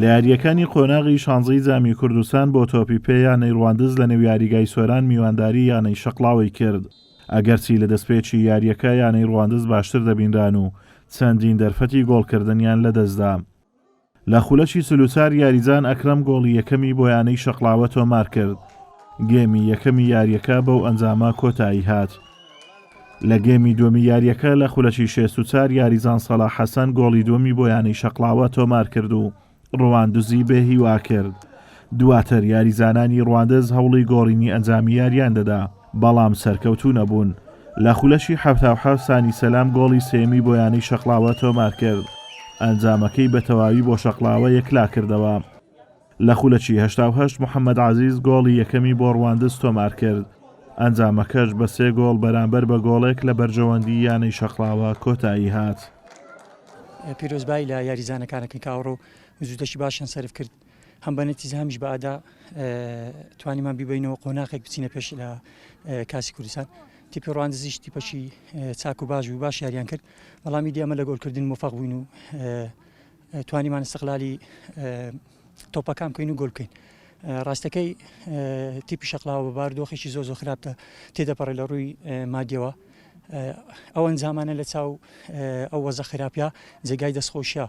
لە یاریەکانی قۆناغی شانزەی جامی کوردستان بۆ تۆپی پێ یانەی ڕواندز لە نێو یاریگای سۆران میوانداری یانەی شەقڵاوی کرد. ئەگەرچی لە دەستپێکی یاریەکە یانەی ڕواندز باشتر دەبینران و چەندین دەرفەتی گۆڵکردنیان لەدەستدا. لە خولەکی سلوچار یاریزان ئەکرەم گۆڵی یەکەمی بۆ یانەی شەقڵاوە تۆمار کرد. گێمی یەکەمی یاریەکە بەو ئەنجامە کۆتایی هات. لە گێمی دووەمی یاریەکە لە خولەکی 64 یاریزان سەلاح حەسەن گۆڵی دووەمی بۆ یانەی شەقڵاوە تۆمار کرد و ڕواندزی بێ هیوا کرد. دواتر یاریزانانی ڕواندز هەوڵی گۆڕینی ئەنجامی یاریان دەدا، بەڵام سەرکەوتوو نەبوون. لە خولەشی 77 سانی سەلام گۆڵی سێمی بۆ یانەی شەقڵاوە تۆمار کرد. ئەنجامەکەی بە تەواوی بۆ شەقڵاوە یەکلا کردەوە. لە خولەکی 88 محەممەد عزیز گۆڵی یەکەمی بۆ ڕواندز تۆمار کرد. ئەنجامەکەش بە 3 گۆڵ بەرامبەر بە گۆڵێک لە بەرژەوەندی یانەی شەقڵاوە کۆتایی هات. پیرۆزبای لە یاریزانەکانەکەی کاوڕۆ زوودەشی باشیان سەرف کرد. هەم بە نەتیجە هەمیش بە ئادا توانیمان بیبینەوە قۆناغێک بچینە پێش لە کاسی کوردستان. تیپی ڕواندزیش تیپەشی چاک و باش و باش یاریان کرد، بەڵامی دیەمە لە گۆڵکردن موفەق بووین و توانیمان استقلالی تۆپەکان بکەین و گۆڵ بکەین. ڕاستەکەی تیپی شەقڵاوە بە بارودۆخێکی زۆر خراپە تێدەپەڕێ لە ڕووی مادیەوە. ئەو ئەنجامانە لە چاو ئەو وەزە خراپە جێگای دەستخۆشیە.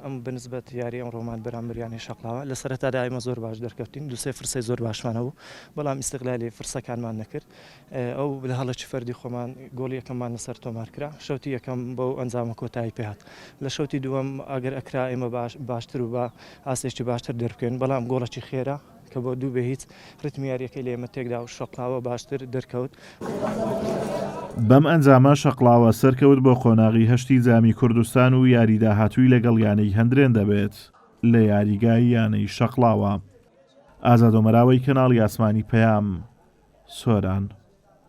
ئەم بنسبەت یاری ئەم ڕۆمان بەرامبەریانی شەقڵاوە لە سەرەتادا ئێمە زۆر باش دەرکەوتین، دووسێ فرسەی زۆر باشمانە بوو، بەڵام ئیستیقلالی فرسەکانمان نەکرد. ئەو لە هەڵەکی فەردی خۆمان گۆڵی یەکەممان لەسەر تۆمار کرا، شەوتی یەکەم بەو ئەنجامە کۆتایی پێهات. لە شەوتی دووەم ئەگەر ئەکرا ئێمە باشتر و بە ئاسێکی باشتر دەربکەین، بەڵام گۆڵەکی خێرا کە بۆ دوو بە هیچ ڕتمی یاریەکەی لە ئێمە تێکدا و شەقڵاوە باشتر دەرکەوت. بەم ئەنجامە شەقڵاوە سەرکەوت بۆ قۆناغی 8 جامی کوردستان و یاریدا هاتووی لەگەڵ یانەی هەندرێن دەبێت لە یاریگای یانەی شەقڵاوە. ئازادۆمەراوەی کەناڵی ئاسمانی پەیام، سۆران.